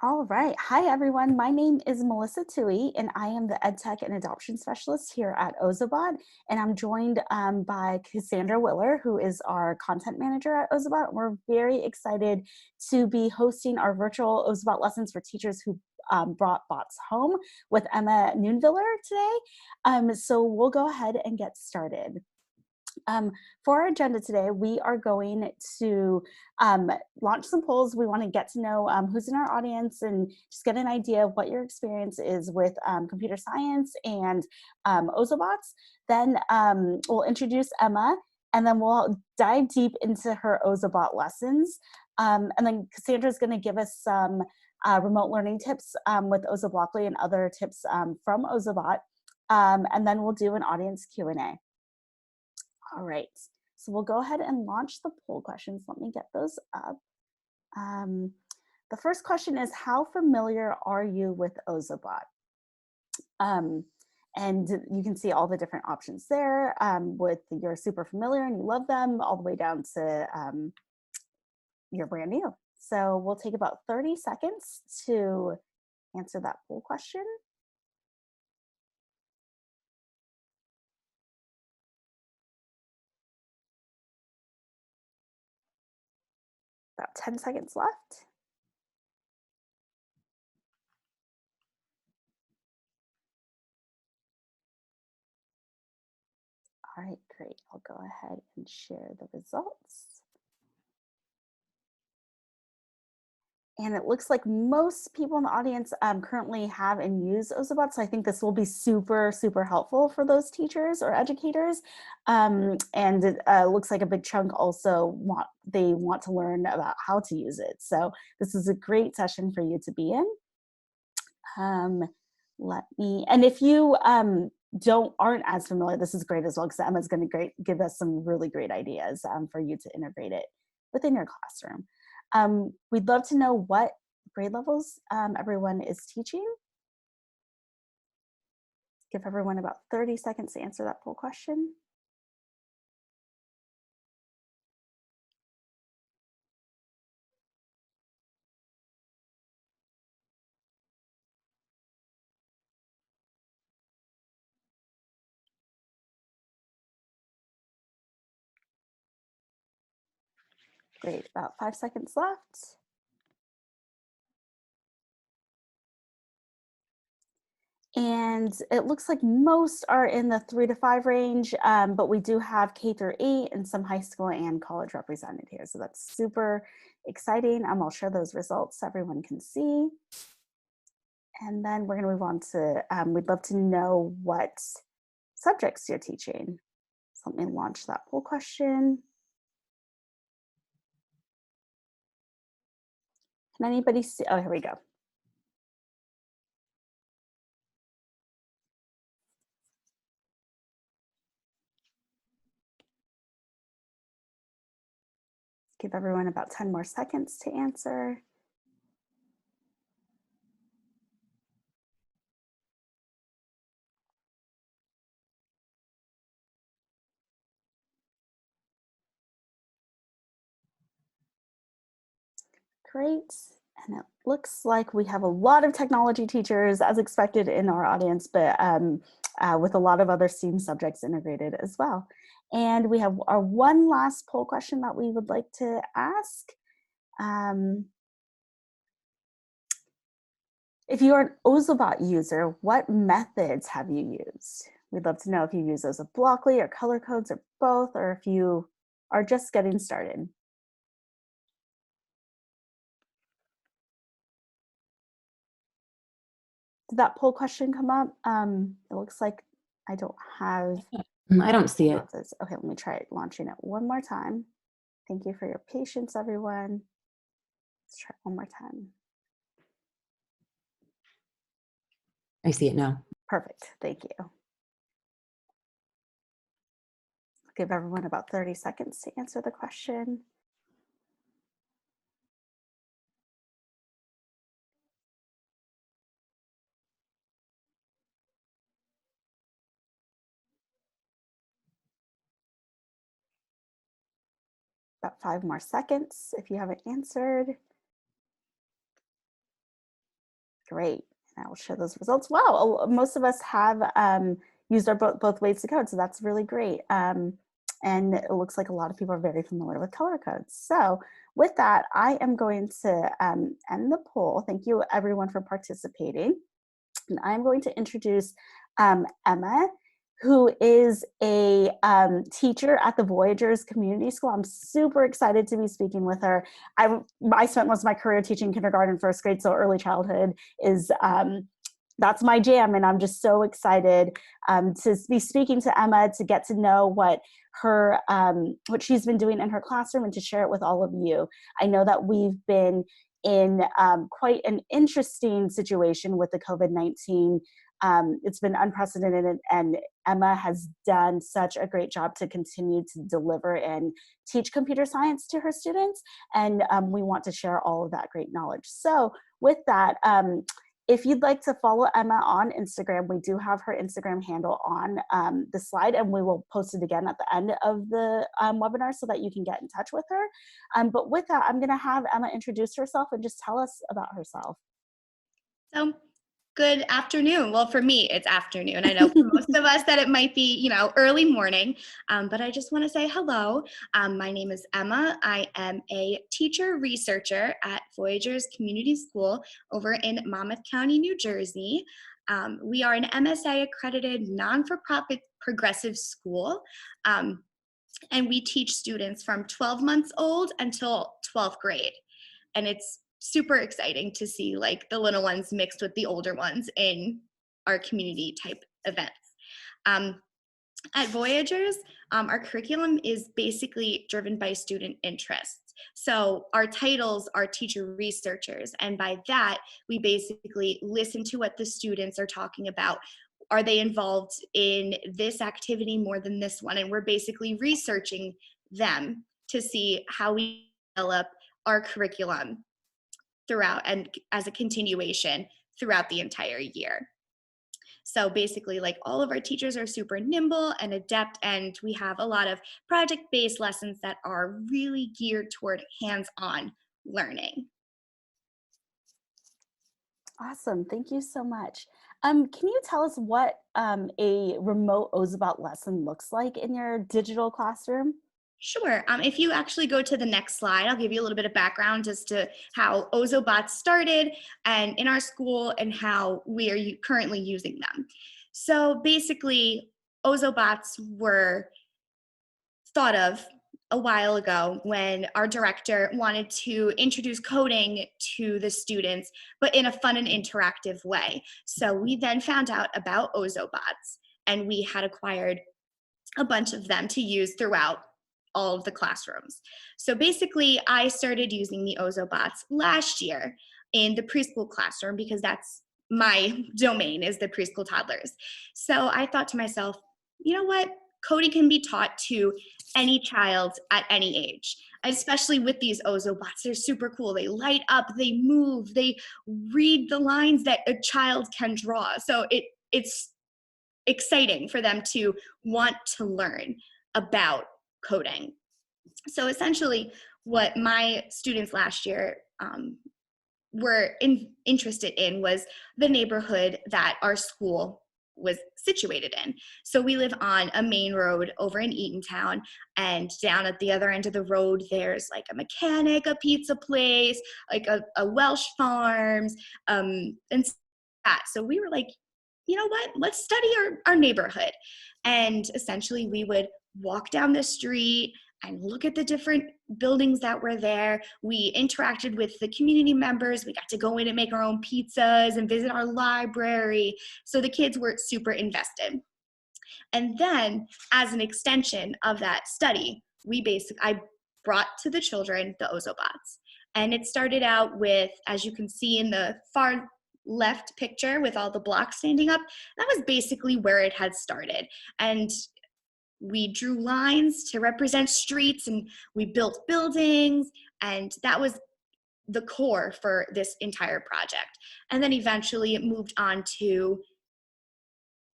All right. Hi, everyone. My name is Melissa Tui, and I am the EdTech and Adoption Specialist here at Ozobot. And I'm joined by Cassandra Willer, who is our Content Manager at Ozobot. We're very excited to be hosting our virtual Ozobot lessons for teachers who brought bots home with Emma Noonviller today. So we'll go ahead and get started. For our agenda today, we are going to launch some polls. We want to get to know who's in our audience and just get an idea of what your experience is with computer science and Ozobots. Then we'll introduce Emma, and then we'll dive deep into her Ozobot lessons. And then Cassandra is going to give us some remote learning tips with Ozoblockly and other tips from Ozobot. And then we'll do an audience Q&A. All right, so we'll go ahead and launch the poll questions. Let me get those up. The first question is, how familiar are you with Ozobot? And you can see all the different options there with you're super familiar and you love them all the way down to you're brand new. So we'll take about 30 seconds to answer that poll question. About 10 seconds left. All right, great. I'll go ahead and share the results. And it looks like most people in the audience currently have and use Ozobot. So I think this will be super, super helpful for those teachers or educators. And it looks like a big chunk also want to learn about how to use it. So this is a great session for you to be in. And if you aren't as familiar, this is great as well, because Emma's going to give us some really great ideas for you to integrate it within your classroom. We'd love to know what grade levels everyone is teaching. Give everyone about 30 seconds to answer that poll question. Great, about 5 seconds left. And it looks like most are in the 3 to 5 range, but we do have K through 8 and some high school and college represented here. So that's super exciting. I'll share those results so everyone can see. And then we're gonna move on to, we'd love to know what subjects you're teaching. So let me launch that poll question. Can anybody see? Oh, here we go. Give everyone about 10 more seconds to answer. Great. And it looks like we have a lot of technology teachers, as expected, in our audience, but with a lot of other STEAM subjects integrated as well. And we have our one last poll question that we would like to ask. If you're an Ozobot user, what methods have you used? We'd love to know if you use Ozoblockly or color codes or both, or if you are just getting started. Did that poll question come up? It looks like I don't have. I don't see it. Okay, let me try launching it one more time. Thank you for your patience, everyone. Let's try it one more time. I see it now. Perfect, thank you. Give everyone about 30 seconds to answer the question. About 5 more seconds if you haven't answered. Great. And I will share those results. Wow, most of us have used our both ways to code, so that's really great. And it looks like a lot of people are very familiar with color codes. So with that, I am going to end the poll. Thank you everyone for participating. And I'm going to introduce Emma, who is a teacher at the Voyagers Community School. I'm super excited to be speaking with her. I spent most of my career teaching kindergarten, first grade, so early childhood is that's my jam, and I'm just so excited to be speaking to Emma, to get to know what she's been doing in her classroom, and to share it with all of you. I know that we've been in quite an interesting situation with the COVID-19. It's been unprecedented, and Emma has done such a great job to continue to deliver and teach computer science to her students, and we want to share all of that great knowledge. So with that, if you'd like to follow Emma on Instagram, we do have her Instagram handle on the slide, and we will post it again at the end of the webinar so that you can get in touch with her. But with that, I'm going to have Emma introduce herself and just tell us about herself. So, good afternoon. Well, for me, it's afternoon. I know for most of us that it might be, early morning, but I just want to say hello. My name is Emma. I am a teacher researcher at Voyagers Community School over in Monmouth County, New Jersey. We are an MSA accredited non-for-profit progressive school, and we teach students from 12 months old until 12th grade. And it's super exciting to see like the little ones mixed with the older ones in our community type events. At Voyagers, our curriculum is basically driven by student interests. So our titles are teacher researchers, and by that, we basically listen to what the students are talking about. Are they involved in this activity more than this one? And we're basically researching them to see how we develop our curriculum throughout and as a continuation throughout the entire year. So basically, like, all of our teachers are super nimble and adept, and we have a lot of project-based lessons that are really geared toward hands-on learning. Awesome. Thank you so much. Can you tell us what a remote Ozobot lesson looks like in your digital classroom? Sure. If you actually go to the next slide, I'll give you a little bit of background as to how Ozobots started and in our school and how we are currently using them. So basically, Ozobots were thought of a while ago when our director wanted to introduce coding to the students, but in a fun and interactive way. So we then found out about Ozobots, and we had acquired a bunch of them to use throughout all of the classrooms. So basically, I started using the Ozobots last year in the preschool classroom because that's my domain, is the preschool toddlers. So I thought to myself, you know what? Coding can be taught to any child at any age, especially with these Ozobots. They're super cool. They light up, they move, they read the lines that a child can draw. So it's exciting for them to want to learn about coding. So essentially, what my students last year were interested in was the neighborhood that our school was situated in. So we live on a main road over in Eatontown, and down at the other end of the road, there's like a mechanic, a pizza place, like a Welsh Farms, and that. So we were like, you know what, let's study our neighborhood. And essentially we would walk down the street and look at the different buildings that were there. We interacted with the community members. We got to go in and make our own pizzas and visit our library. So the kids were super invested. And then as an extension of that study, I brought to the children the Ozobots. And it started out with, as you can see in the far left picture with all the blocks standing up, that was basically where it had started. And we drew lines to represent streets, and we built buildings, and that was the core for this entire project. And then eventually it moved on to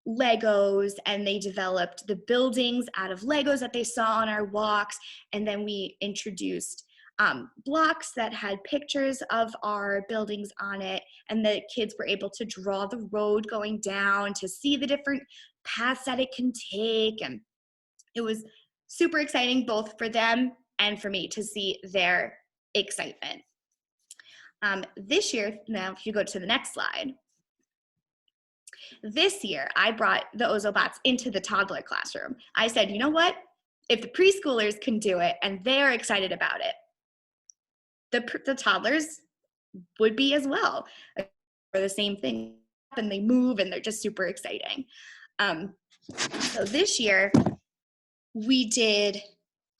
Legos, and they developed the buildings out of Legos that they saw on our walks. And then we introduced blocks that had pictures of our buildings on it, and the kids were able to draw the road going down to see the different paths that it can take. And it was super exciting both for them and for me to see their excitement. This year, now if you go to the next slide, this year I brought the Ozobots into the toddler classroom. I said, you know what? If the preschoolers can do it and they're excited about it, the toddlers would be as well. For the same thing, and they move and they're just super exciting. So this year we did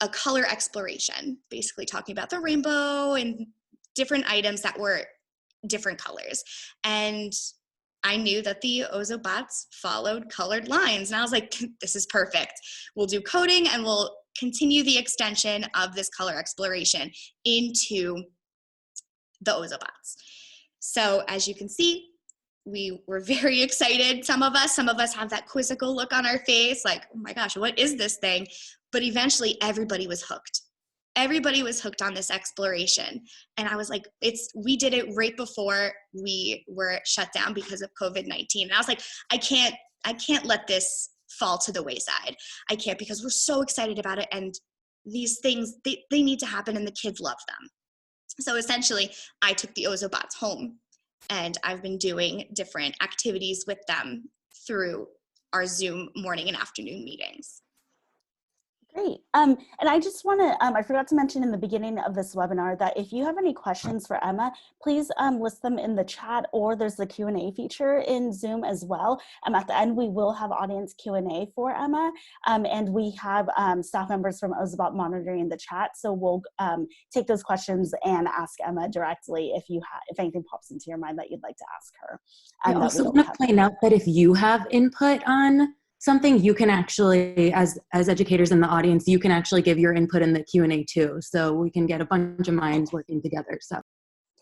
a color exploration, basically talking about the rainbow and different items that were different colors. And I knew that the Ozobots followed colored lines. And I was like, this is perfect. We'll do coding and we'll continue the extension of this color exploration into the Ozobots. So as you can see, we were very excited. Some of us have that quizzical look on our face, like, oh my gosh, what is this thing? But eventually everybody was hooked. Everybody was hooked on this exploration. And I was like, we did it right before we were shut down because of COVID-19. And I was like, I can't let this fall to the wayside. I can't, because we're so excited about it. And these things, they need to happen and the kids love them. So essentially I took the Ozobots home and I've been doing different activities with them through our Zoom morning and afternoon meetings. Great. And I just want to, I forgot to mention in the beginning of this webinar that if you have any questions for Emma, please list them in the chat, or there's the Q&A feature in Zoom as well. At the end, we will have audience Q&A for Emma, and we have staff members from Ozobot monitoring the chat. So we'll take those questions and ask Emma directly if anything pops into your mind that you'd like to ask her. I also want to point out that if you have input on something, you can actually, as educators in the audience, you can actually give your input in the Q&A too. So we can get a bunch of minds working together. So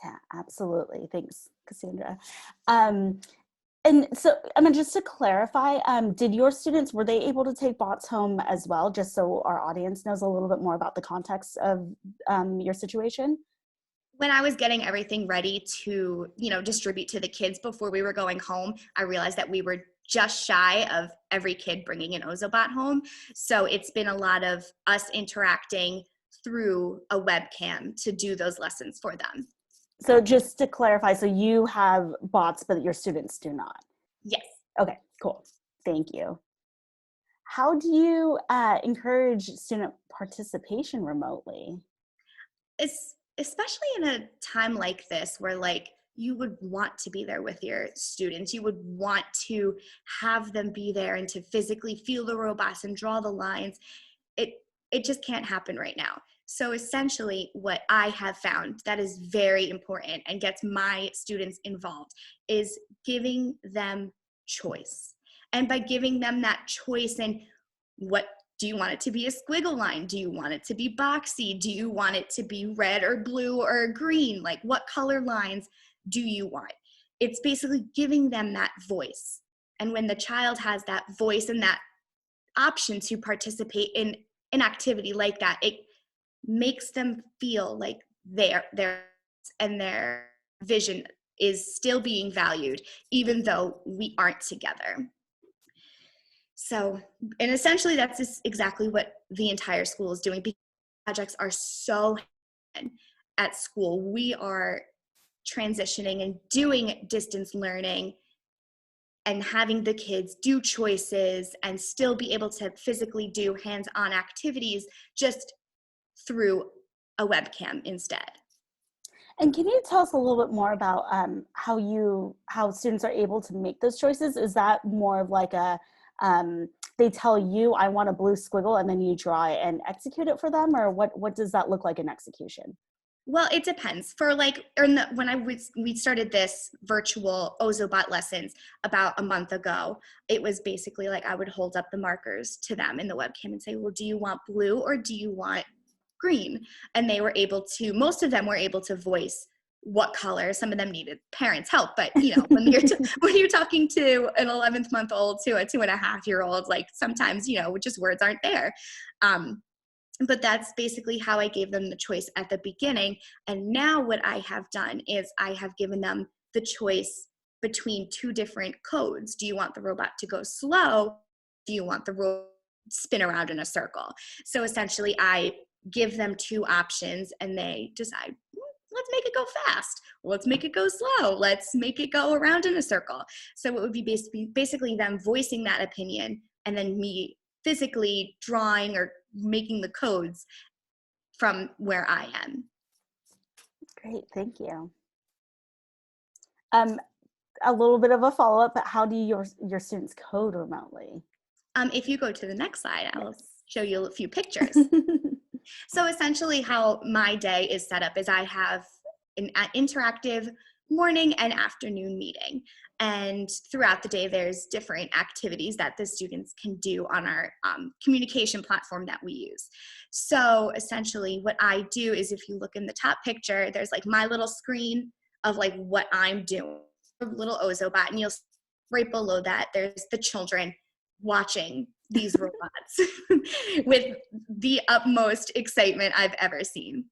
yeah, absolutely. Thanks, Cassandra. And so, just to clarify, did your students, were they able to take bots home as well, just so our audience knows a little bit more about the context of your situation? When I was getting everything ready to, distribute to the kids before we were going home, I realized that we were just shy of every kid bringing an Ozobot home. So it's been a lot of us interacting through a webcam to do those lessons for them. So just to clarify, so you have bots, but your students do not? Yes. Okay, cool. Thank you. How do you encourage student participation remotely? Especially in a time like this where you would want to be there with your students. You would want to have them be there and to physically feel the robots and draw the lines. It just can't happen right now. So essentially what I have found that is very important and gets my students involved is giving them choice. And by giving them that choice, and what do you want it to be, a squiggle line? Do you want it to be boxy? Do you want it to be red or blue or green? Like, what color lines do you want? It's basically giving them that voice. And when the child has that voice and that option to participate in an activity like that, it makes them feel like their vision is still being valued, even though we aren't together. So, and essentially that's just exactly what the entire school is doing, because projects are so at school. We are transitioning and doing distance learning and having the kids do choices and still be able to physically do hands-on activities just through a webcam instead. And can you tell us a little bit more about how students are able to make those choices? Is that more of like a they tell you, I want a blue squiggle, and then you draw it and execute it for them, or what does that look like in execution? Well, it depends. For we started this virtual Ozobot lessons about a month ago, it was basically like I would hold up the markers to them in the webcam and say, well, do you want blue or do you want green? And they were able to, most of them were able to voice what color. Some of them needed parents' help, but when you're talking to an 11-month-old to a 2.5-year-old, like sometimes just words aren't there. But that's basically how I gave them the choice at the beginning. And now what I have done is I have given them the choice between two different codes. Do you want the robot to go slow? Do you want the robot to spin around in a circle? So essentially, I give them two options and they decide, let's make it go fast. Let's make it go slow. Let's make it go around in a circle. So it would be basically them voicing that opinion and then me physically drawing or making the codes from where I am. Great, thank you. A little bit of a follow-up, but how do your students code remotely? If you go to the next slide, I'll Yes. show you a few pictures. So essentially how my day is set up is I have an interactive morning and afternoon meeting. And throughout the day, there's different activities that the students can do on our communication platform that we use. So essentially what I do is if you look in the top picture, there's like my little screen of like what I'm doing, a little Ozobot, and you'll see right below that, there's the children watching these robots with the utmost excitement I've ever seen.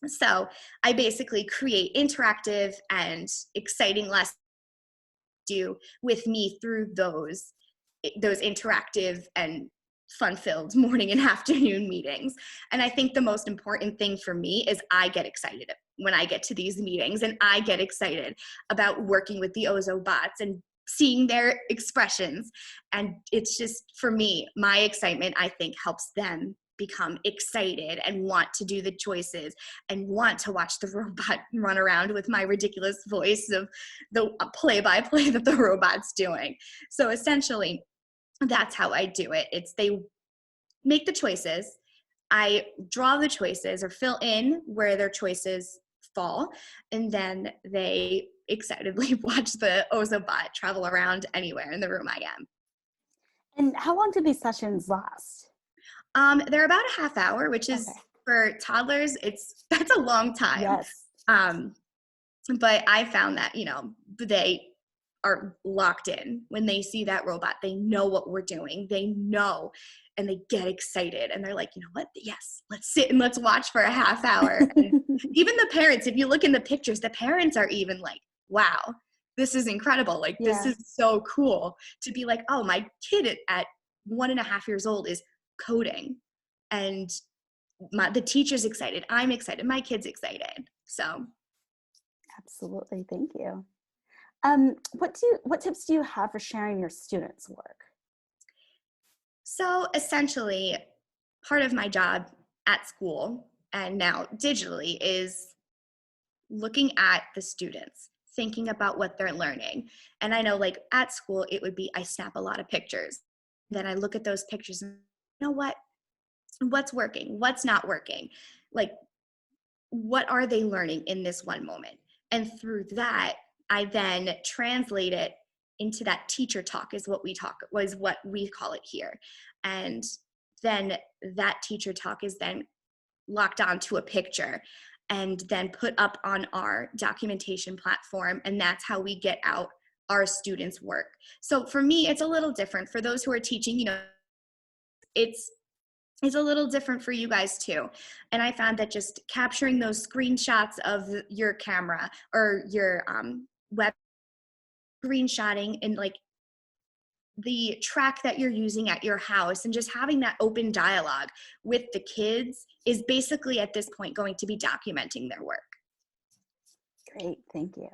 So I basically create interactive and exciting lessons to do with me through those interactive and fun-filled morning and afternoon meetings. And I think the most important thing for me is I get excited when I get to these meetings, and I get excited about working with the Ozobots and seeing their expressions. And it's just, for me, my excitement, I think, helps them become excited and want to do the choices and want to watch the robot run around with my ridiculous voice of the play-by-play that the robot's doing. So essentially, that's how I do it. It's they make the choices, I draw the choices or fill in where their choices fall, and then they excitedly watch the Ozobot travel around anywhere in the room I am. And how long do these sessions last? They're about a half hour, which is Okay. for toddlers, that's a long time. Yes. But I found that, they are locked in. When they see that robot, they know what we're doing. They know, and they get excited, and they're like, you know what? Yes, let's sit and let's watch for a half hour. And even the parents, if you look in the pictures, the parents are even like, wow, this is incredible. Like, this Yeah. is so cool to be like, oh, my kid at 1.5 years old is coding, and the teacher's excited. I'm excited. My kid's excited. So Absolutely, thank you. What tips do you have for sharing your students' work? So essentially, part of my job at school and now digitally is looking at the students, thinking about what they're learning. And I know, like, at school, it would be I snap a lot of pictures. Then I look at those pictures and, you know what? What's working? What's not working? Like, what are they learning in this one moment? And through that, I then translate it into that teacher talk is what we call it here. And then that teacher talk is then locked onto a picture and then put up on our documentation platform. And that's how we get out our students' work. So for me, it's a little different. For those who are teaching, it's a little different for you guys too. And I found that just capturing those screenshots of your camera or your web screenshotting and like the track that you're using at your house and just having that open dialogue with the kids is basically at this point going to be documenting their work. Great, thank you.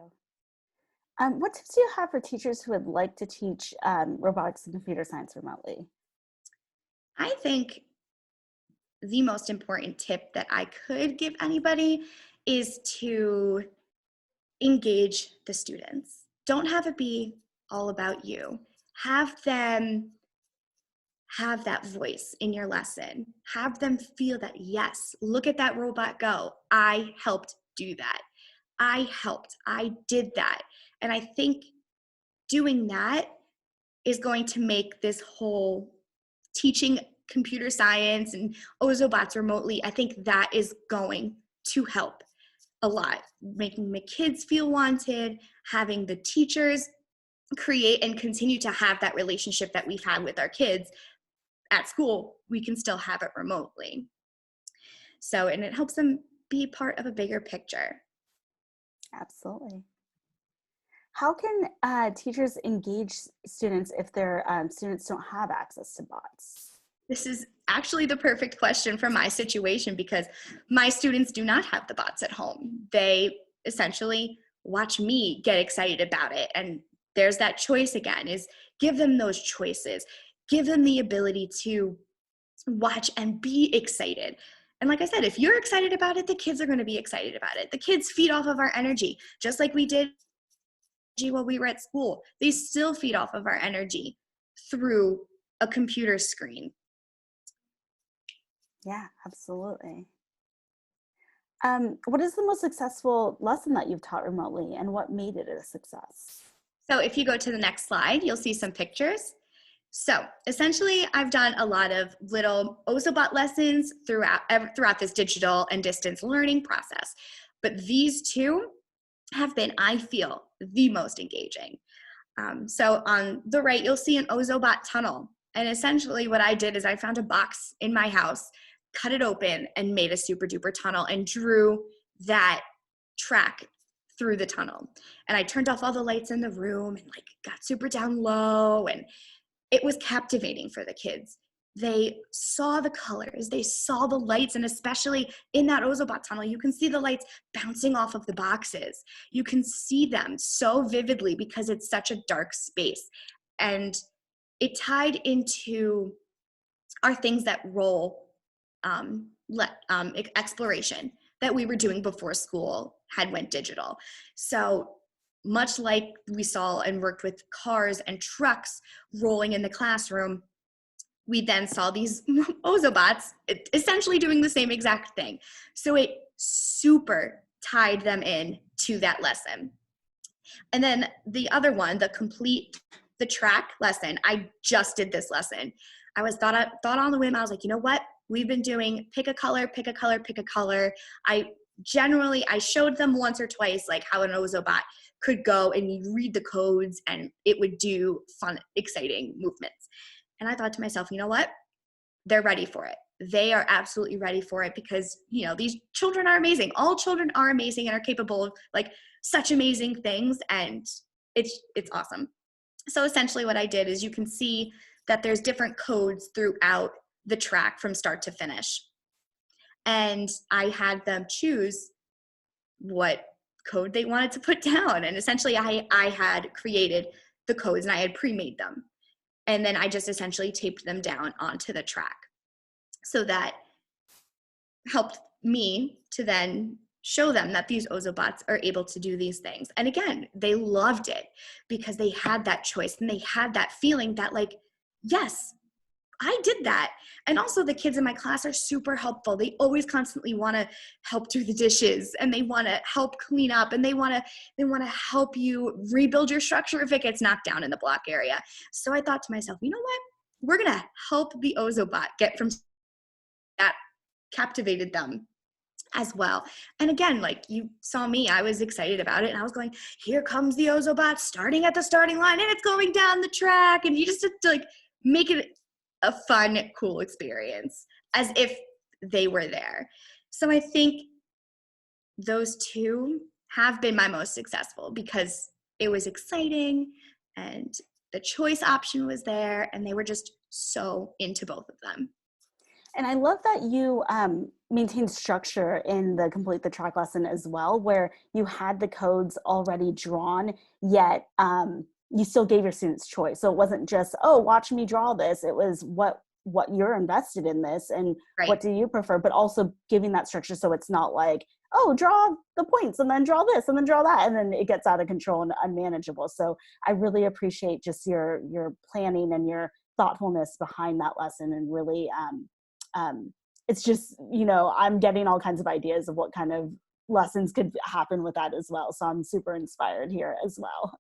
What tips do you have for teachers who would like to teach robotics and computer science remotely? I think the most important tip that I could give anybody is to engage the students. Don't have it be all about you. Have them have that voice in your lesson. Have them feel that, yes, look at that robot go. I helped do that. I helped. I did that. And I think doing that is going to make this whole teaching computer science and Ozobots remotely, I think that is going to help a lot. Making the kids feel wanted, having the teachers create and continue to have that relationship that we've had with our kids at school, we can still have it remotely. So, and it helps them be part of a bigger picture. Absolutely. How can teachers engage students if their students don't have access to bots? This is actually the perfect question for my situation because my students do not have the bots at home. They essentially watch me get excited about it. And there's that choice again, is give them those choices. Give them the ability to watch and be excited. And like I said, if you're excited about it, the kids are going to be excited about it. The kids feed off of our energy, just like we did while we were at school. They still feed off of our energy through a computer screen. Yeah, absolutely. What is the most successful lesson that you've taught remotely, and what made it a success? So if you go to the next slide, you'll see some pictures. So essentially, I've done a lot of little Ozobot lessons throughout this digital and distance learning process. But these two have been, I feel, the most engaging. So on the right, you'll see an Ozobot tunnel. And essentially what I did is I found a box in my house, cut it open, and made a super duper tunnel and drew that track through the tunnel. And I turned off all the lights in the room and like got super down low, and it was captivating for the kids. They saw the colors, they saw the lights, and especially in that Ozobot tunnel, you can see the lights bouncing off of the boxes. You can see them so vividly because it's such a dark space. And it tied into our things that role exploration that we were doing before school had went digital. So much like we saw and worked with cars and trucks rolling in the classroom, we then saw these Ozobots essentially doing the same exact thing. So it super tied them in to that lesson. And then the other one, the track lesson, I just did this lesson. I was thought on the whim. I was like, you know what? We've been doing pick a color, pick a color, pick a color. I showed them once or twice like how an Ozobot could go and you read the codes and it would do fun, exciting movements. And I thought to myself, you know what? They're ready for it. They are absolutely ready for it because, you know, these children are amazing. All children are amazing and are capable of like such amazing things. And it's awesome. So essentially what I did is you can see that there's different codes throughout the track from start to finish. And I had them choose what code they wanted to put down. And essentially I had created the codes and I had pre-made them. And then I just essentially taped them down onto the track. So that helped me to then show them that these Ozobots are able to do these things. And again, they loved it because they had that choice and they had that feeling that like, yes, I did that. And also the kids in my class are super helpful. They always constantly want to help do the dishes and they want to help clean up and they want to help you rebuild your structure if it gets knocked down in the block area. So I thought to myself, you know what? We're going to help the Ozobot get from that, captivated them as well. And again, like you saw me, I was excited about it and I was going, here comes the Ozobot starting at the starting line and it's going down the track. And you just have to like make it a fun, cool experience as if they were there. So I think those two have been my most successful because it was exciting and the choice option was there and they were just so into both of them. And I love that you maintained structure in the Complete the Track lesson as well, where you had the codes already drawn, yet you still gave your students choice. So it wasn't just, oh, watch me draw this. It was what you're invested in this and Right. What do you prefer, but also giving that structure so it's not like, oh, draw the points and then draw this and then draw that. And then it gets out of control and unmanageable. So I really appreciate just your planning and your thoughtfulness behind that lesson and really it's just, you know, I'm getting all kinds of ideas of what kind of lessons could happen with that as well. So I'm super inspired here as well.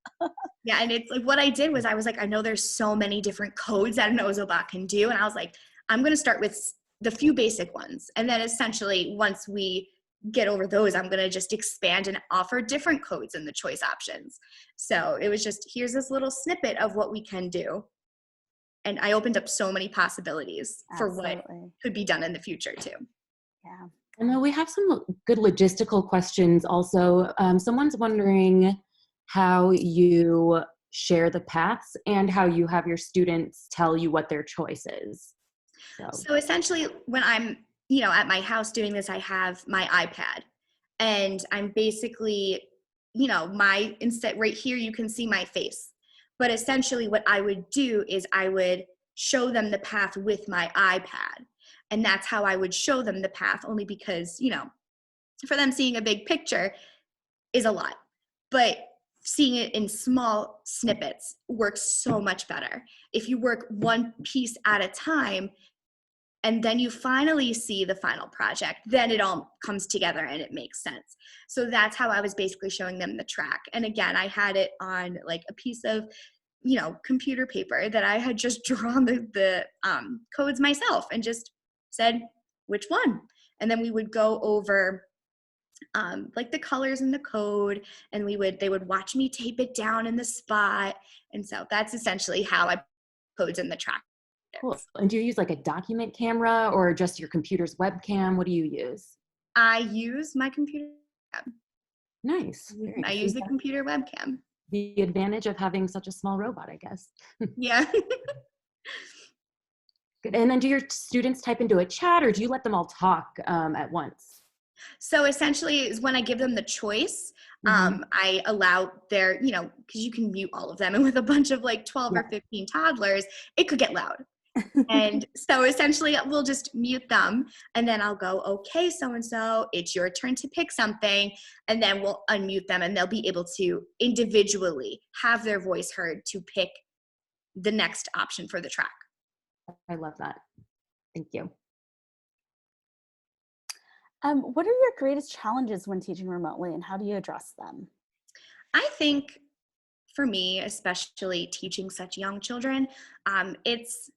Yeah, and it's like what I did was I was like, I know there's so many different codes that an Ozobot can do. And I was like, I'm going to start with the few basic ones. And then essentially once we get over those, I'm going to just expand and offer different codes in the choice options. So it was just, here's this little snippet of what we can do. And I opened up so many possibilities for what could be done in the future too. Yeah. And then we have some good logistical questions also. Someone's wondering how you share the paths and how you have your students tell you what their choice is. So, So essentially, when I'm, at my house doing this, I have my iPad, and I'm basically, instead right here, you can see my face. But essentially, what I would do is I would show them the path with my iPad. And that's how I would show them the path, only because, for them seeing a big picture is a lot. But seeing it in small snippets works so much better. If you work one piece at a time, and then you finally see the final project, then it all comes together and it makes sense. So that's how I was basically showing them the track. And again, I had it on like a piece of, computer paper that I had just drawn the codes myself and just said which one. And then we would go over like the colors in the code, and they would watch me tape it down in the spot. And so that's essentially how I codes in the track. cool. And do you use like a document camera or just your computer's webcam? What do you use? I use my computer. Nice. I use the computer webcam. The advantage of having such a small robot, I guess. Yeah. Good. And then do your students type into a chat, or do you let them all talk at once? So essentially is when I give them the choice, I allow their, because you can mute all of them. And with a bunch of like 12 or 15 toddlers, it could get loud. And so essentially we'll just mute them, and then I'll go, okay, so-and-so, it's your turn to pick something. And then we'll unmute them, and they'll be able to individually have their voice heard to pick the next option for the track. I love that. Thank you. What are your greatest challenges when teaching remotely, and how do you address them? I think for me, especially teaching such young children, it's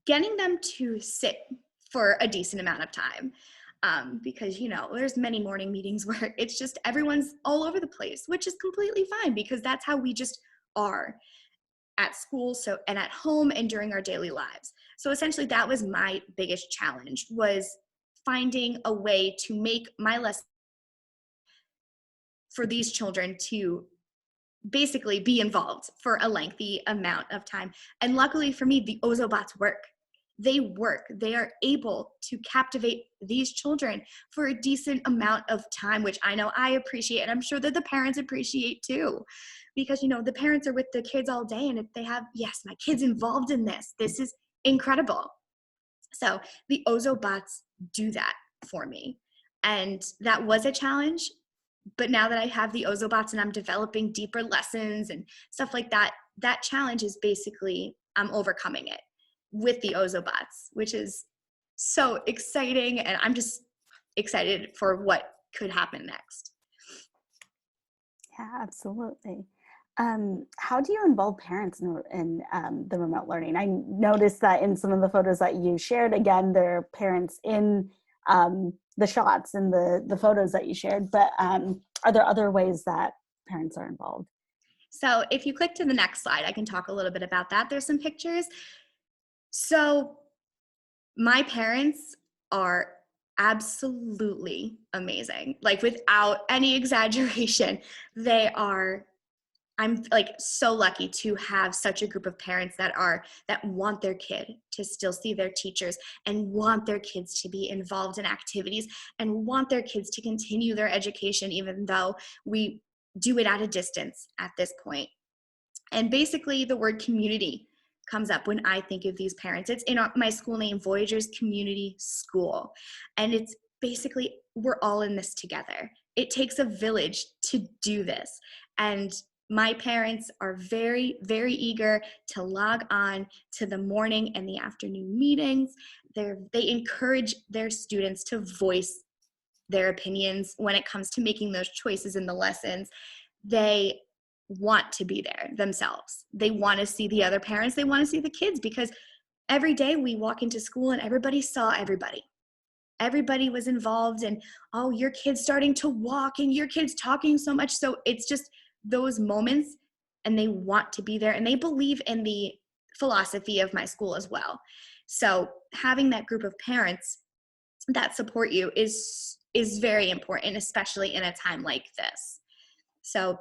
getting them to sit for a decent amount of time. Because, there's many morning meetings where it's just everyone's all over the place, which is completely fine because that's how we just are at school, and at home and during our daily lives. So essentially that was my biggest challenge, was finding a way to make my lesson for these children to basically be involved for a lengthy amount of time. And luckily for me, the Ozobots work. They work. They are able to captivate these children for a decent amount of time, which I know I appreciate, and I'm sure that the parents appreciate too. Because, the parents are with the kids all day, and if they have, yes, my kid's involved in this. This is incredible. So the Ozobots do that for me. And that was a challenge. But now that I have the Ozobots and I'm developing deeper lessons and stuff like that, that challenge is basically, I'm overcoming it with the Ozobots, which is so exciting. And I'm just excited for what could happen next. Yeah, absolutely. How do you involve parents in the remote learning? I noticed that in some of the photos that you shared, again, there are parents in the shots and the photos that you shared, but are there other ways that parents are involved? So if you click to the next slide, I can talk a little bit about that. There's some pictures. So my parents are absolutely amazing. Like without any exaggeration, I'm like so lucky to have such a group of parents that want their kid to still see their teachers and want their kids to be involved in activities and want their kids to continue their education, even though we do it at a distance at this point. And basically the word community comes up when I think of these parents. It's in my school name, Voyagers Community School. And it's basically, we're all in this together. It takes a village to do this. And my parents are very, very eager to log on to the morning and the afternoon meetings. They encourage their students to voice their opinions when it comes to making those choices in the lessons. They want to be there themselves. They want to see the other parents. They want to see the kids, because every day we walk into school and everybody saw everybody. Everybody was involved, and oh, your kid's starting to walk and your kid's talking so much. So it's just those moments, and they want to be there, and they believe in the philosophy of my school as well. So having that group of parents that support you is very important, especially in a time like this. So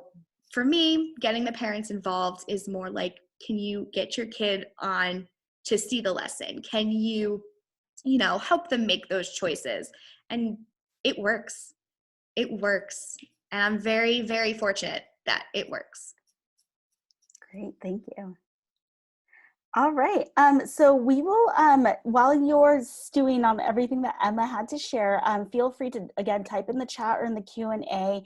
for me, getting the parents involved is more like, can you get your kid on to see the lesson? Can you, help them make those choices? And it works. It works. And I'm very, very fortunate that it works. Great, thank you. All right. So we will, while you're stewing on everything that Emma had to share, feel free to, again, type in the chat or in the Q&A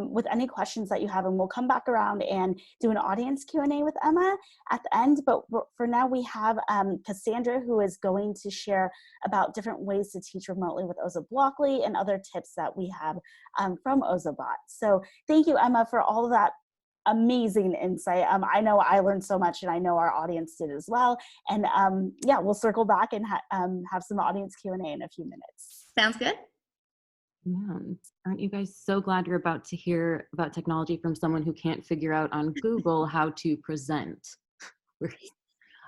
with any questions that you have, and we'll come back around and do an audience Q&A with Emma at the end. But for now, we have Cassandra, who is going to share about different ways to teach remotely with Ozo Blockly and other tips that we have from Ozobot. So thank you, Emma, for all of that amazing insight. I know I learned so much, and I know our audience did as well. And yeah, we'll circle back and have some audience Q&A in a few minutes. Sounds good? Yeah. Aren't you guys so glad you're about to hear about technology from someone who can't figure out on Google how to present?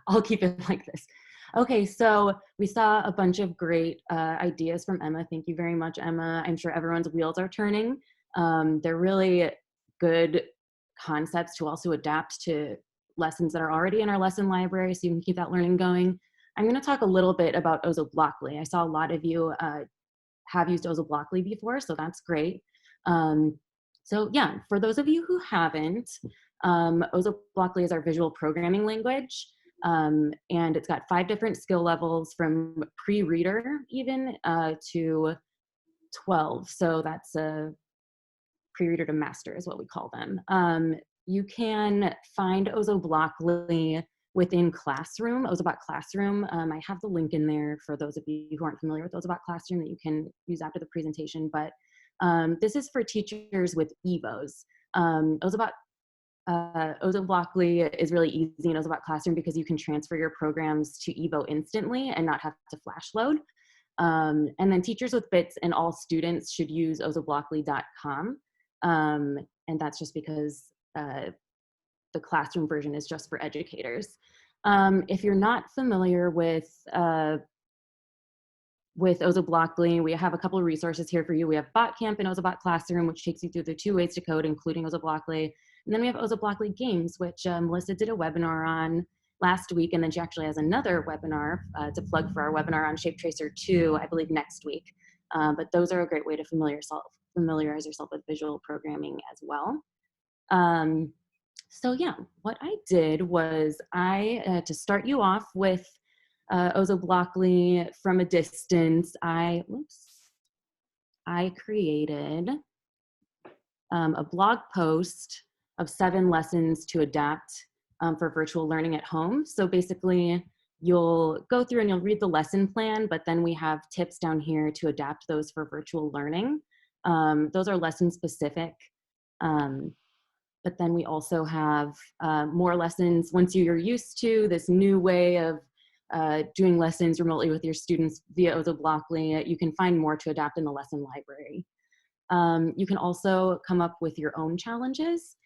I'll keep it like this. Okay, so we saw a bunch of great ideas from Emma. Thank you very much, Emma. I'm sure everyone's wheels are turning. They're really good concepts to also adapt to lessons that are already in our lesson library, so you can keep that learning going. I'm going to talk a little bit about Ozo Blockly. I saw a lot of you have used Ozo Blockly before, so that's great. So yeah, for those of you who haven't, Ozo Blockly is our visual programming language, and it's got 5 different skill levels from pre-reader even to 12. So that's a pre-reader to master is what we call them. You can find Ozo Blockly within Classroom, Ozobot Classroom. I have the link in there for those of you who aren't familiar with Ozobot Classroom that you can use after the presentation, but this is for teachers with EVOs. Ozo Blockly is really easy in Ozobot Classroom because you can transfer your programs to EVO instantly and not have to flash load. And then teachers with BITS and all students should use ozoblockly.com. And that's just because the classroom version is just for educators. If you're not familiar with Ozo Blockly, we have a couple of resources here for you. We have BotCamp and Ozobot Classroom, which takes you through the 2 ways to code, including Ozo Blockly. And then we have Ozo Blockly Games, which Melissa did a webinar on last week, and then she actually has another webinar to plug for our webinar on Shape Tracer 2, I believe next week. But those are a great way to familiarize yourself with visual programming as well. So yeah, what I did was to start you off with Ozo Blockly from a distance, I created a blog post of 7 lessons to adapt for virtual learning at home. So basically, you'll go through and you'll read the lesson plan, but then we have tips down here to adapt those for virtual learning. Those are lesson specific. But then we also have more lessons. Once you're used to this new way of doing lessons remotely with your students via Ozo Blockly, you can find more to adapt in the lesson library. You can also come up with your own challenges.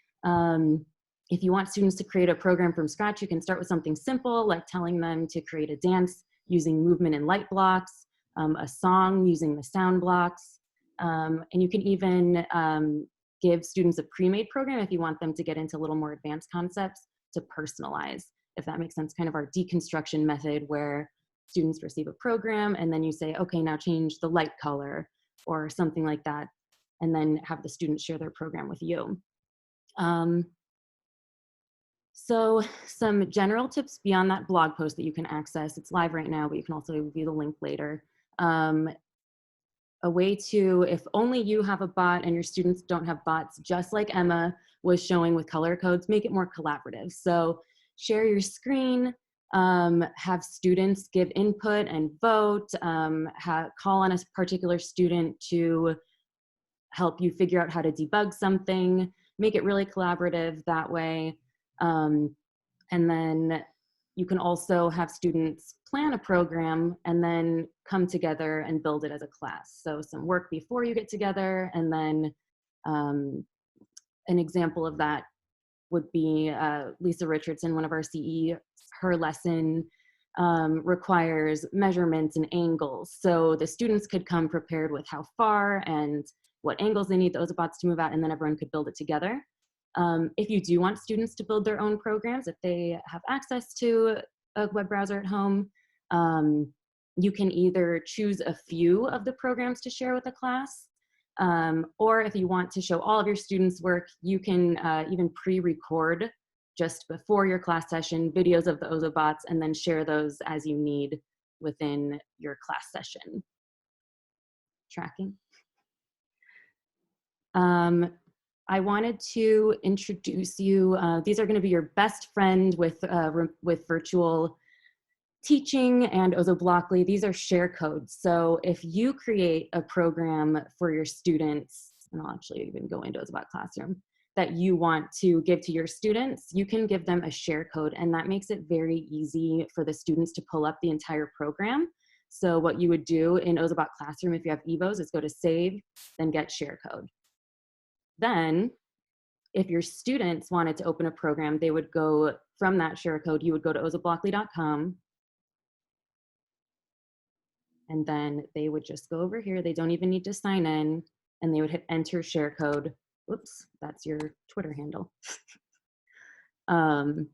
If you want students to create a program from scratch, you can start with something simple, like telling them to create a dance using movement and light blocks, a song using the sound blocks, and you can even give students a pre-made program if you want them to get into a little more advanced concepts to personalize, if that makes sense, kind of our deconstruction method where students receive a program and then you say, okay, now change the light color or something like that, and then have the students share their program with you. So some general tips beyond that blog post that you can access. It's live right now, but you can also view the link later. A way to, if only you have a bot and your students don't have bots, just like Emma was showing with color codes, make it more collaborative. So share your screen, have students give input and vote, call on a particular student to help you figure out how to debug something, make it really collaborative that way. And then you can also have students plan a program and then come together and build it as a class. So some work before you get together, and then an example of that would be Lisa Richardson, one of our CE, her lesson requires measurements and angles. So the students could come prepared with how far and what angles they need the Ozobots to move at, and then everyone could build it together. If you do want students to build their own programs, if they have access to a web browser at home, you can either choose a few of the programs to share with the class, or if you want to show all of your students' work, you can even pre-record just before your class session videos of the Ozobots and then share those as you need within your class session. Tracking. I wanted to introduce you, these are going to be your best friend with virtual teaching and Ozoblockly. These are share codes. So if you create a program for your students, and I'll actually even go into Ozobot Classroom, that you want to give to your students, you can give them a share code, and that makes it very easy for the students to pull up the entire program. So what you would do in Ozobot Classroom if you have EVOs is go to Save, then Get Share Code. Then, if your students wanted to open a program, they would go from that share code, you would go to ozoblockly.com, and then they would just go over here. They don't even need to sign in, and they would hit enter share code. Whoops, that's your Twitter handle. And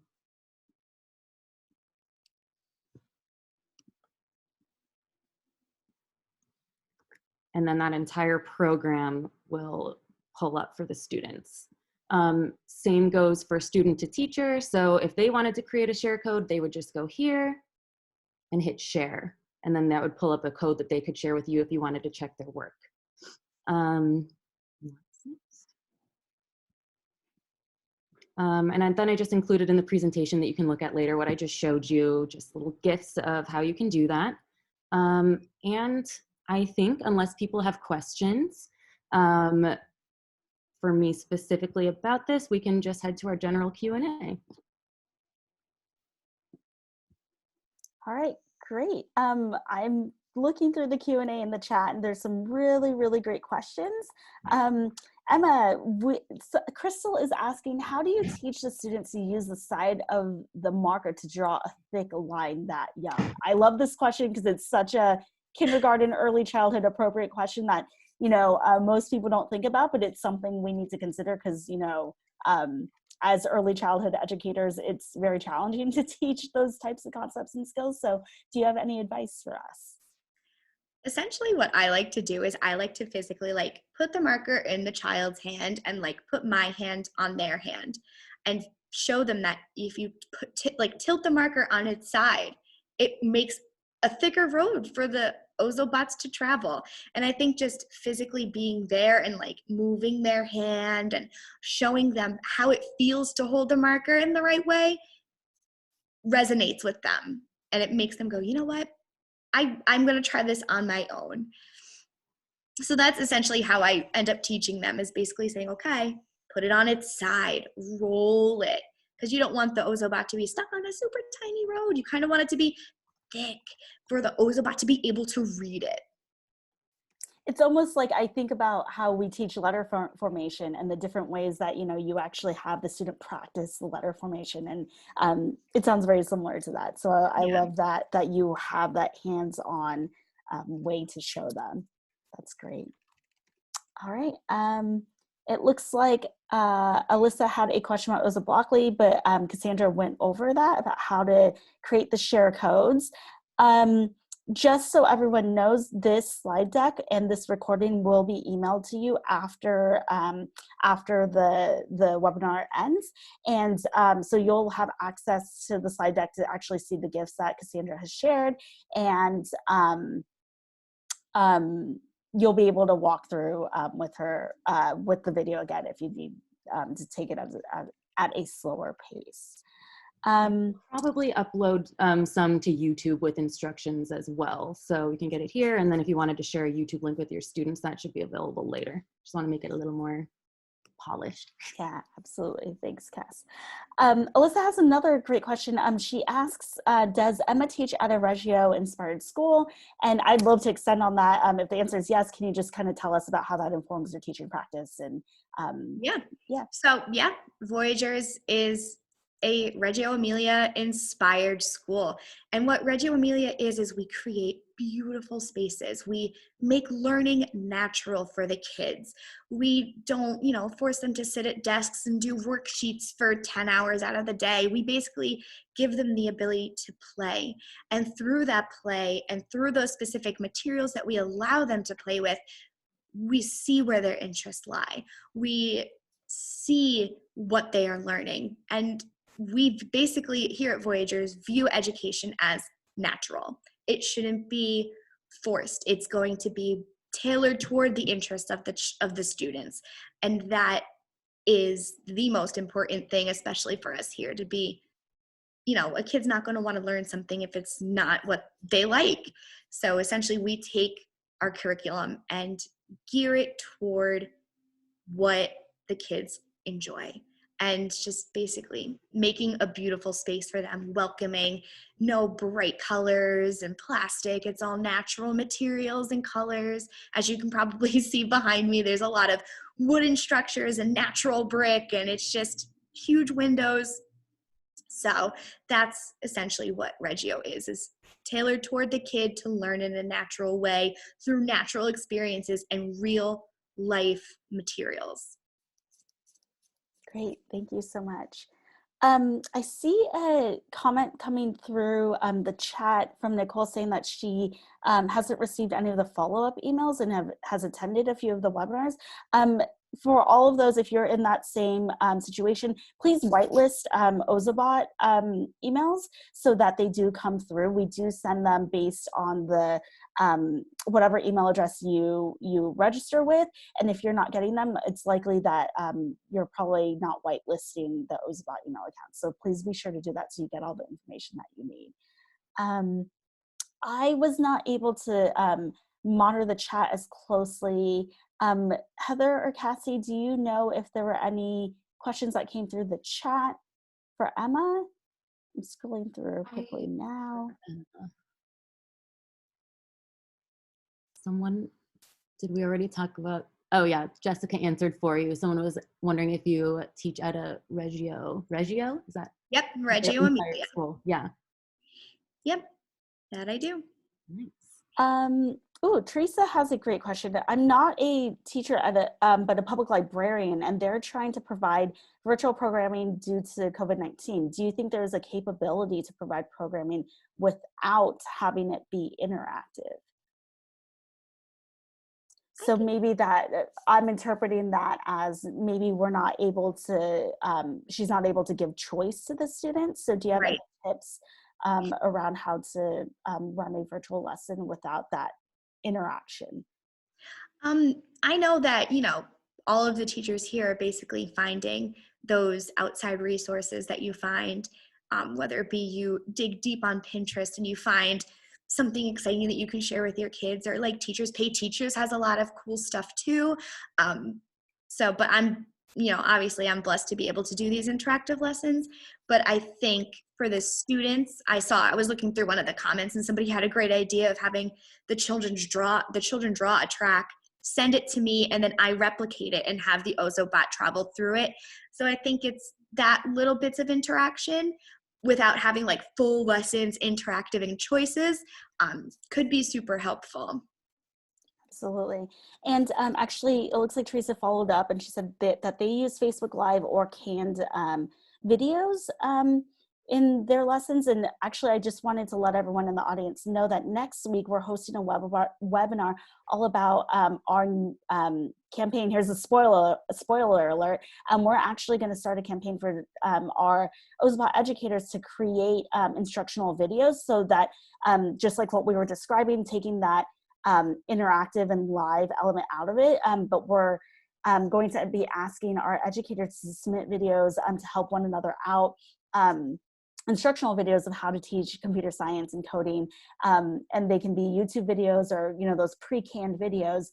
then that entire program will pull up for the students. Same goes for student to teacher. So if they wanted to create a share code, they would just go here and hit share. And then that would pull up a code that they could share with you if you wanted to check their work. And then I just included in the presentation that you can look at later what I just showed you, just little GIFs of how you can do that. And I think unless people have questions for me specifically about this, we can just head to our general Q&A. All right, great. I'm looking through the Q&A in the chat, and there's some really, really great questions. Emma, Crystal is asking, how do you teach the students to use the side of the marker to draw a thick line that young? I love this question because it's such a kindergarten, early childhood appropriate question that, you know, most people don't think about, but it's something we need to consider because, you know, as early childhood educators, it's very challenging to teach those types of concepts and skills. So do you have any advice for us? Essentially what I like to do is I like to physically like put the marker in the child's hand and like put my hand on their hand and show them that if you tilt the marker on its side, it makes a thicker road for the Ozobots to travel. And I think just physically being there and like moving their hand and showing them how it feels to hold the marker in the right way resonates with them. And it makes them go, you know what? I'm going to try this on my own. So that's essentially how I end up teaching them, is basically saying, okay, put it on its side, roll it. Because you don't want the Ozobot to be stuck on a super tiny road. You kind of want it to be thick for the Ozobot to be able to read it. It's almost like I think about how we teach letter formation and the different ways that, you know, you actually have the student practice the letter formation. And it sounds very similar to that. So I love that you have that hands-on way to show them. That's great. All right. It looks like Alyssa had a question about Ozoblockly, but Cassandra went over that, about how to create the share codes. Just so everyone knows, this slide deck and this recording will be emailed to you after the webinar ends. And so you'll have access to the slide deck to actually see the GIFs that Cassandra has shared. And you'll be able to walk through with her with the video again if you need to take it at a slower pace. Probably upload some to YouTube with instructions as well. So you can get it here. And then if you wanted to share a YouTube link with your students, that should be available later. Just want to make it a little more polished. Yeah, absolutely. Thanks, Cass. Alyssa has another great question. She asks, does Emma teach at a Reggio inspired school? And I'd love to extend on that. If the answer is yes, can you just kind of tell us about how that informs your teaching practice? And yeah. So yeah, Voyagers is a Reggio Emilia inspired school. And what Reggio Emilia is we create beautiful spaces. We make learning natural for the kids. We don't, force them to sit at desks and do worksheets for 10 hours out of the day. We basically give them the ability to play. And through that play and through those specific materials that we allow them to play with, we see where their interests lie. We see what they are learning. And we basically here at Voyagers view education as natural. It shouldn't be forced. It's going to be tailored toward the interests of the students. And that is the most important thing, especially for us here, to be, a kid's not going to want to learn something if it's not what they like. So essentially we take our curriculum and gear it toward what the kids enjoy, and just basically making a beautiful space for them, welcoming, no bright colors and plastic. It's all natural materials and colors. As you can probably see behind me, there's a lot of wooden structures and natural brick, and it's just huge windows. So that's essentially what Reggio is tailored toward the kid to learn in a natural way through natural experiences and real life materials. Great, thank you so much. I see a comment coming through the chat from Nicole saying that she hasn't received any of the follow-up emails and has attended a few of the webinars. For all of those, if you're in that same situation, please whitelist Ozobot emails so that they do come through. We do send them based on the whatever email address you register with. And if you're not getting them, it's likely that you're probably not whitelisting the Ozobot email account. So please be sure to do that so you get all the information that you need. I was not able to monitor the chat as closely. Heather or Cassie, do you know if there were any questions that came through the chat for Emma? I'm scrolling through quickly now. Did we already talk about, oh yeah, Jessica answered for you. Someone was wondering if you teach at a Reggio, is that? Yep, Reggio Emilia. School. Yeah. Yep, that I do. Nice. Teresa has a great question. I'm not a teacher at but a public librarian, and they're trying to provide virtual programming due to COVID-19. Do you think there's a capability to provide programming without having it be interactive? So maybe that I'm interpreting that as maybe we're not able to, she's not able to give choice to the students. So do you have any tips around how to run a virtual lesson without that interaction? I know that, all of the teachers here are basically finding those outside resources that you find, whether it be you dig deep on Pinterest and you find something exciting that you can share with your kids, or like Teachers Pay Teachers has a lot of cool stuff too. But I'm, obviously I'm blessed to be able to do these interactive lessons, but I think for the students, I was looking through one of the comments and somebody had a great idea of having the children draw a track, send it to me, and then I replicate it and have the Ozobot travel through it. So I think it's that little bits of interaction without having like full lessons, interactive and choices, could be super helpful. Absolutely. And actually, it looks like Teresa followed up and she said that they use Facebook Live or canned videos in their lessons. And actually, I just wanted to let everyone in the audience know that next week we're hosting a webinar all about our campaign. Here's a spoiler alert. We're actually going to start a campaign for our Ozobot educators to create instructional videos so that just like what we were describing, taking that interactive and live element out of it, but we're going to be asking our educators to submit videos to help one another out, instructional videos of how to teach computer science and coding, and they can be YouTube videos or those pre-canned videos.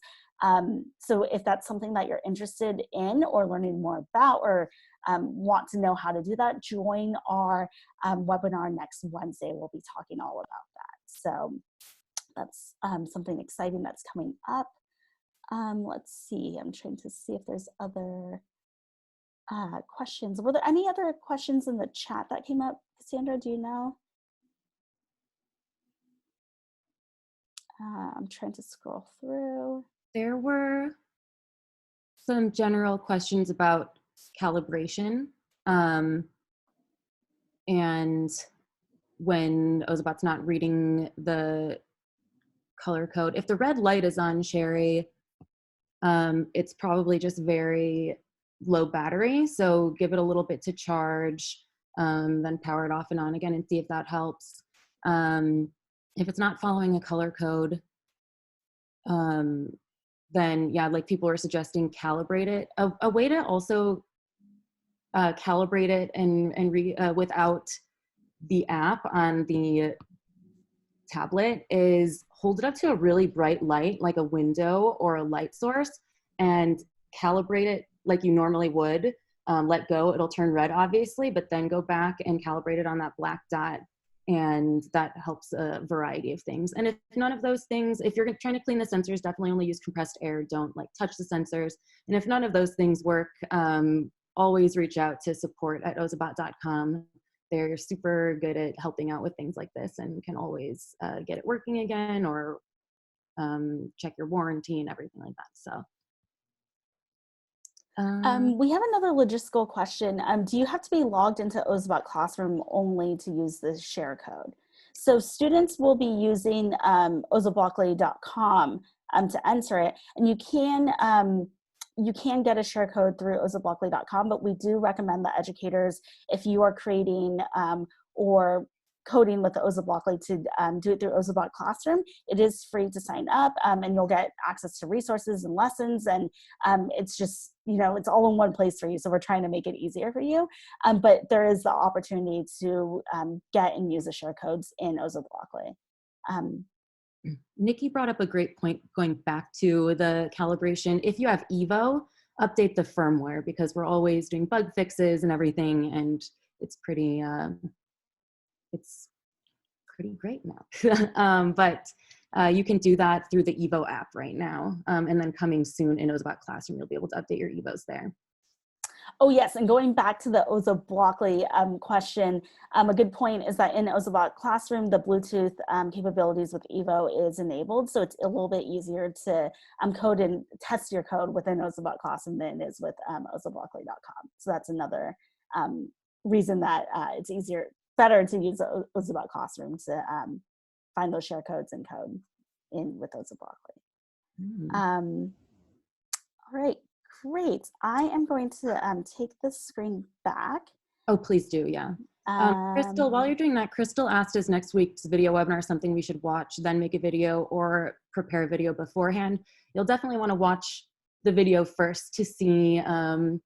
So if that's something that you're interested in or learning more about, or want to know how to do that, join our webinar next Wednesday. We'll be talking all about that. So that's something exciting that's coming up. Let's see, I'm trying to see if there's other questions. Were there any other questions in the chat that came up? Cassandra, do you know? I'm trying to scroll through. There were some general questions about calibration. And when Ozobot's not reading the color code, if the red light is on, Sherry, it's probably just very low battery. So give it a little bit to charge, then power it off and on again and see if that helps. If it's not following a color code, then yeah, like people are suggesting, calibrate it. A way to also calibrate it and without the app on the tablet is hold it up to a really bright light, like a window or a light source, and calibrate it like you normally would. Let go, it'll turn red obviously, but then go back and calibrate it on that black dot. And that helps a variety of things. And if none of those things, if you're trying to clean the sensors, definitely only use compressed air. Don't like touch the sensors. And if none of those things work, always reach out to support@ozobot.com. They're super good at helping out with things like this and can always get it working again or check your warranty and everything like that. So. We have another logistical question. Do you have to be logged into Ozobot Classroom only to use the share code? So students will be using ozoblockly.com to enter it, and you can get a share code through ozoblockly.com, but we do recommend that educators, if you are creating or coding with the Ozoblockly, to do it through Ozobot Classroom. It is free to sign up, and you'll get access to resources and lessons, and it's just, it's all in one place for you. So we're trying to make it easier for you, but there is the opportunity to get and use the share codes in Ozoblockly. Nikki brought up a great point going back to the calibration. If you have Evo, update the firmware, because we're always doing bug fixes and everything, and it's pretty great now. But you can do that through the Evo app right now. And then coming soon in Ozobot Classroom, you'll be able to update your Evos there. Oh yes, and going back to the Ozoblockly question, a good point is that in Ozobot Classroom, the Bluetooth capabilities with Evo is enabled, so it's a little bit easier to code and test your code within Ozobot Classroom than it is with ozoblockly.com. So that's another reason that it's better to use Ozobot Classroom to find those share codes and code in with Ozoblockly. All right. Great. I am going to take the screen back. Oh, please do. Yeah. Crystal, while you're doing that, Crystal asked us next week's video webinar something we should watch, then make a video, or prepare a video beforehand. You'll definitely want to watch the video first to see some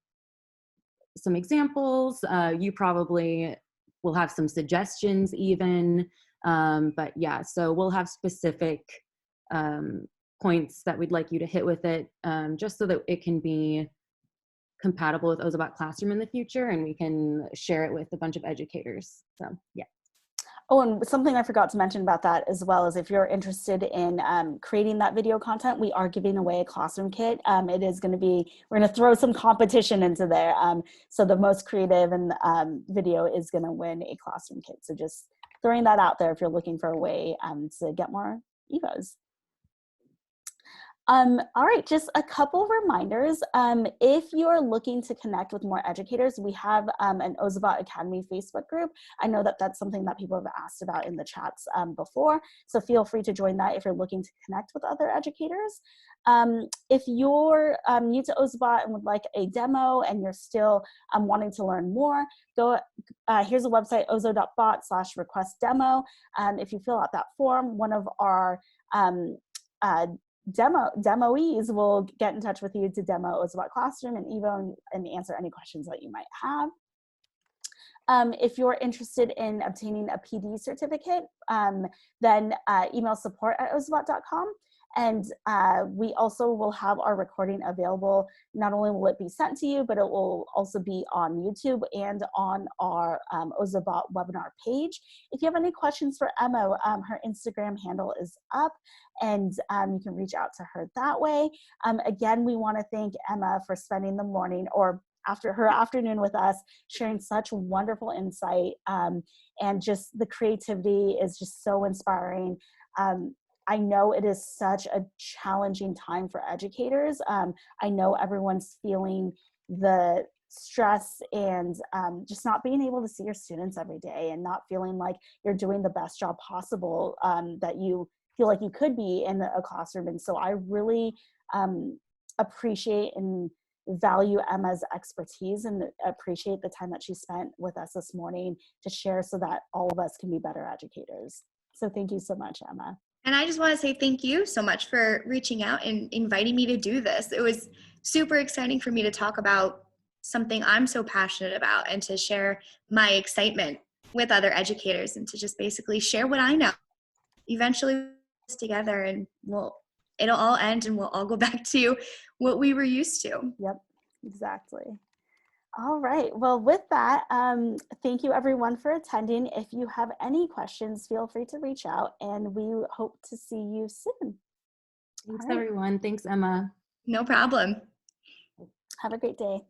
examples. You probably will have some suggestions even. But yeah, so we'll have specific points that we'd like you to hit with it, just so that it can be compatible with Ozobot Classroom in the future, and we can share it with a bunch of educators. So yeah. Oh, and something I forgot to mention about that as well is if you're interested in creating that video content, we are giving away a classroom kit. It is going to be, we're going to throw some competition into there. So the most creative and video is going to win a classroom kit. So just throwing that out there if you're looking for a way to get more Evos. All right, just a couple reminders. If you're looking to connect with more educators, we have an Ozobot Academy Facebook group. I know that that's something that people have asked about in the chats before, so feel free to join that if you're looking to connect with other educators. If you're new to Ozobot and would like a demo and you're still wanting to learn more, here's a website, ozo.bot/request demo. If you fill out that form, one of our demoees will get in touch with you to demo Ozobot Classroom and Evo and answer any questions that you might have. If you're interested in obtaining a PD certificate, then email support@ozobot.com. And we also will have our recording available. Not only will it be sent to you, but it will also be on YouTube and on our Ozobot webinar page. If you have any questions for Emma, her Instagram handle is up, and you can reach out to her that way. Again, we want to thank Emma for spending the morning, or after her afternoon with us, sharing such wonderful insight. And just the creativity is just so inspiring. I know it is such a challenging time for educators. I know everyone's feeling the stress and just not being able to see your students every day and not feeling like you're doing the best job possible that you feel like you could be in a classroom. And so I really appreciate and value Emma's expertise and appreciate the time that she spent with us this morning to share so that all of us can be better educators. So thank you so much, Emma. And I just want to say thank you so much for reaching out and inviting me to do this. It was super exciting for me to talk about something I'm so passionate about and to share my excitement with other educators and to just basically share what I know. Eventually we'll do this together and it'll all end and we'll all go back to what we were used to. Yep, exactly. All right. Well, with that, thank you everyone for attending. If you have any questions, feel free to reach out and we hope to see you soon. Thanks, All right. everyone. Thanks, Emma. No problem. Have a great day.